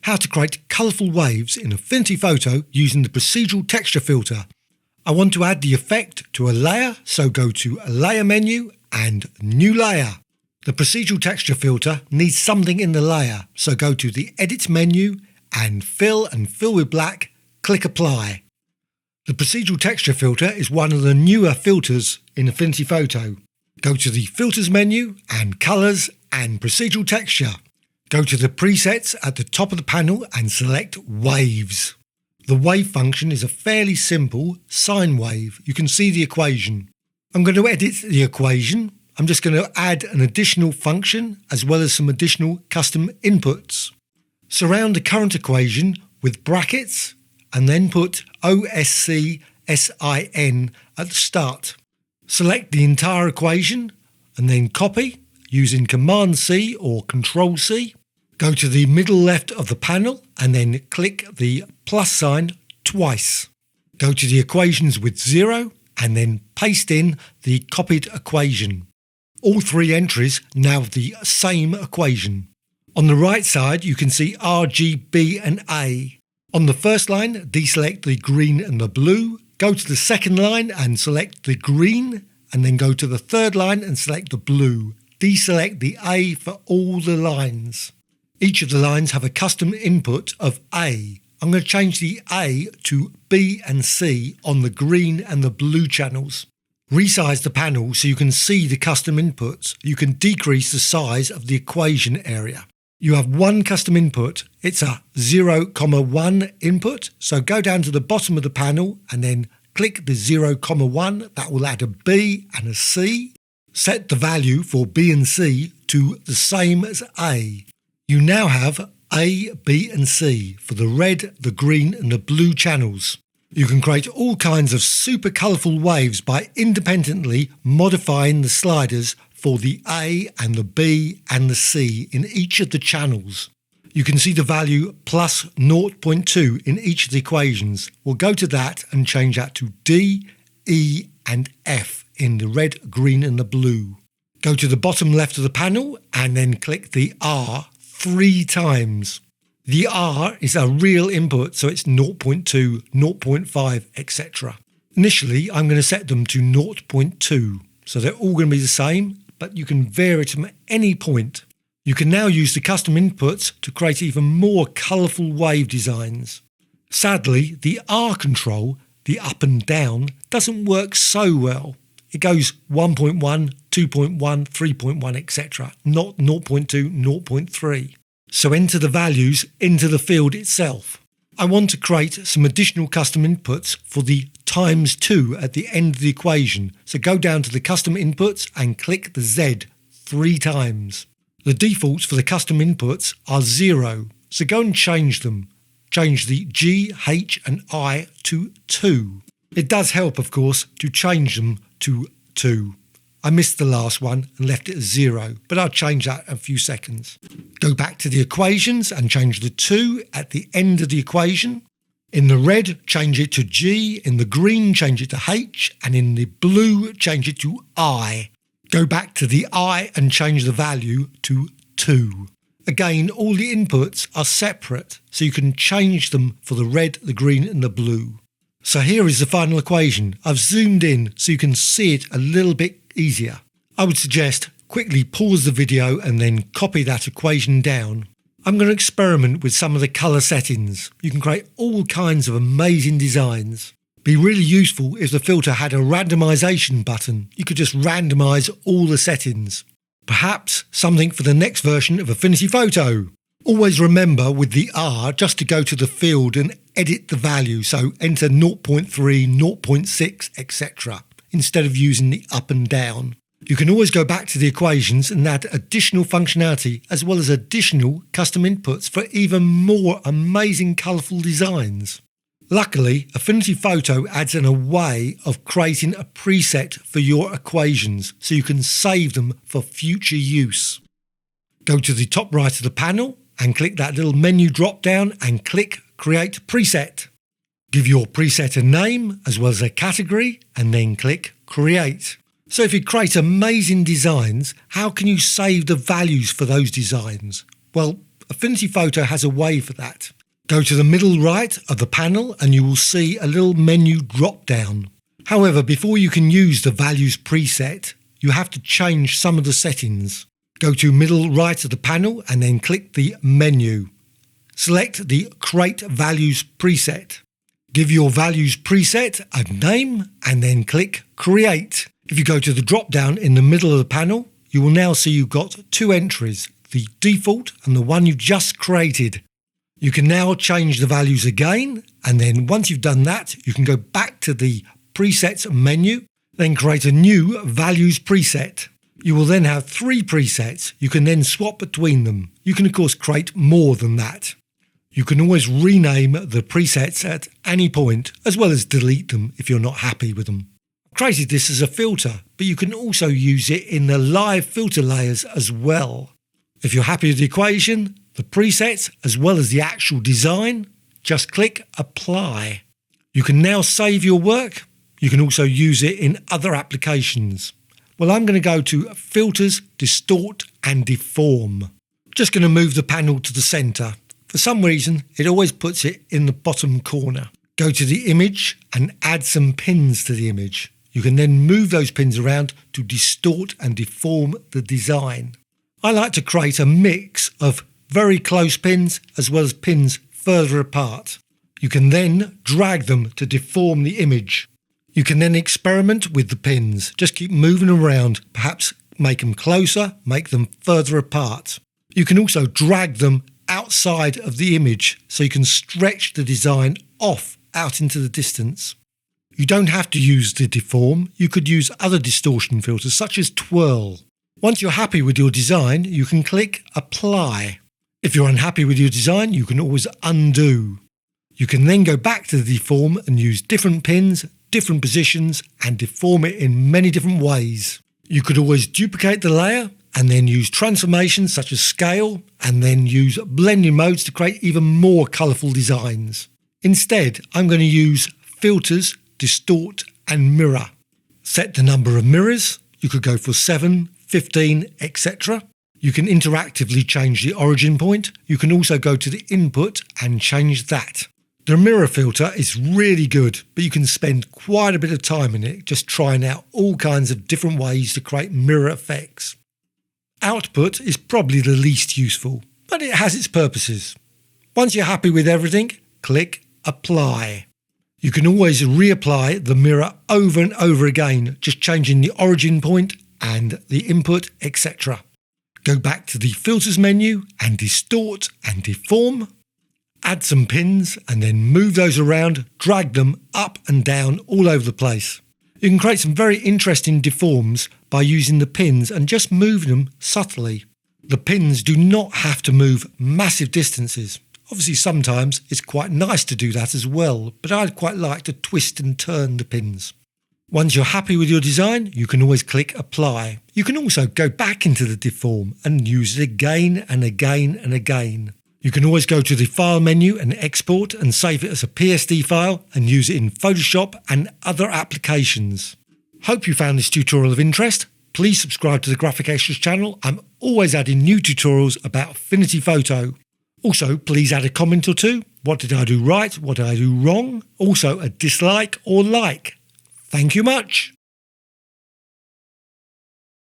how to create colourful waves in Affinity Photo using the Procedural texture filter. I want to add the effect to a layer, so go to Layer menu and New Layer. The Procedural texture filter needs something in the layer, so go to the Edit menu and Fill with black, click Apply. The Procedural texture filter is one of the newer filters in Affinity Photo. Go to the Filters menu and Colours and Procedural texture. Go to the presets at the top of the panel and select Waves. The wave function is a fairly simple sine wave. You can see the equation. I'm going to edit the equation. I'm just going to add an additional function as well as some additional custom inputs. Surround the current equation with brackets and then put OSC SIN at the start. Select the entire equation and then copy using Command C or Control C. Go to the middle left of the panel and then click the plus sign twice. Go to the equations with 0 and then paste in the copied equation. All three entries now have the same equation. On the right side you can see R, G, B and A. On the first line, deselect the green and the blue. Go to the second line and select the green, and then go to the third line and select the blue. Deselect the A for all the lines. Each of the lines have a custom input of A. I'm going to change the A to B and C on the green and the blue channels. Resize the panel so you can see the custom inputs. You can decrease the size of the equation area. You have one custom input. It's a 0,1 input. So go down to the bottom of the panel and then click the 0,1. That will add a B and a C. Set the value for B and C to the same as A. You now have A, B and C for the red, the green and the blue channels. You can create all kinds of super colourful waves by independently modifying the sliders for the A and the B and the C in each of the channels. You can see the value plus 0.2 in each of the equations. We'll go to that and change that to D, E and F in the red, green and the blue. Go to the bottom left of the panel and then click the R 3 times. The R is a real input, so it's 0.2, 0.5, etc. Initially, I'm going to set them to 0.2, so they're all going to be the same, but you can vary it from any point. You can now use the custom inputs to create even more colourful wave designs. Sadly, the R control, the up and down, doesn't work so well. It goes 1.1, 2.1, 3.1, etc., not 0.2, 0.3. So enter the values into the field itself. I want to create some additional custom inputs for the times 2 at the end of the equation. So go down to the custom inputs and click the Z 3 times. The defaults for the custom inputs are 0. So go and change them. Change the G, H and I to 2. It does help, of course, to change them to 2. I missed the last one and left it as 0, but I'll change that in a few seconds. Go back to the equations and change the 2 at the end of the equation. In the red, change it to G, in the green, change it to H, and in the blue, change it to I. Go back to the I and change the value to 2. Again, all the inputs are separate, so you can change them for the red, the green and the blue. So here is the final equation. I've zoomed in so you can see it a little bit easier. I would suggest quickly pause the video and then copy that equation down. I'm going to experiment with some of the colour settings. You can create all kinds of amazing designs. Be really useful if the filter had a randomisation button. You could just randomise all the settings. Perhaps something for the next version of Affinity Photo. Always remember with the R just to go to the field and edit the value, so enter 0.3, 0.6, etc. instead of using the up and down. You can always go back to the equations and add additional functionality as well as additional custom inputs for even more amazing colourful designs. Luckily, Affinity Photo adds a way of creating a preset for your equations so you can save them for future use. Go to the top right of the panel and click that little menu drop down and click Create Preset. Give your preset a name as well as a category and then click Create. So if you create amazing designs, how can you save the values for those designs? Well, Affinity Photo has a way for that. Go to the middle right of the panel and you will see a little menu drop down. However, before you can use the values preset, you have to change some of the settings. Go to middle right of the panel and then click the menu. Select the Create Values preset. Give your values preset a name and then click Create. If you go to the drop down in the middle of the panel, you will now see you've got two entries, the default and the one you've just created. You can now change the values again, and then once you've done that, you can go back to the presets menu, then create a new values preset. You will then have 3 presets. You can then swap between them. You can of course create more than that. You can always rename the presets at any point, as well as delete them if you're not happy with them. I've created this as a filter, but you can also use it in the live filter layers as well. If you're happy with the equation, the presets, as well as the actual design, just click Apply. You can now save your work. You can also use it in other applications. Well, I'm going to go to Filters, Distort and Deform. Just going to move the panel to the centre. For some reason, it always puts it in the bottom corner. Go to the image and add some pins to the image. You can then move those pins around to distort and deform the design. I like to create a mix of very close pins as well as pins further apart. You can then drag them to deform the image. You can then experiment with the pins. Just keep moving around, perhaps make them closer, make them further apart. You can also drag them outside of the image so you can stretch the design off out into the distance. You don't have to use the deform. You could use other distortion filters such as twirl. Once you're happy with your design, you can click Apply. If you're unhappy with your design, you can always undo. You can then go back to the deform and use different pins, different positions and deform it in many different ways. You could always duplicate the layer and then use transformations such as scale and then use blending modes to create even more colourful designs. Instead, I'm going to use filters, distort and mirror. Set the number of mirrors. You could go for 7, 15, etc. You can interactively change the origin point. You can also go to the input and change that. The mirror filter is really good, but you can spend quite a bit of time in it just trying out all kinds of different ways to create mirror effects. Output is probably the least useful, but it has its purposes. Once you're happy with everything, click Apply. You can always reapply the mirror over and over again, just changing the origin point and the input, etc. Go back to the Filters menu and Distort and Deform. Add some pins and then move those around, drag them up and down all over the place. You can create some very interesting deforms by using the pins and just moving them subtly. The pins do not have to move massive distances. Obviously sometimes it's quite nice to do that as well, but I'd quite like to twist and turn the pins. Once you're happy with your design, you can always click Apply. You can also go back into the deform and use it again and again and again. You can always go to the File menu and export and save it as a PSD file and use it in Photoshop and other applications. Hope you found this tutorial of interest. Please subscribe to the Graphic Extras channel. I'm always adding new tutorials about Affinity Photo. Also, please add a comment or two. What did I do right? What did I do wrong? Also, a dislike or like. Thank you much.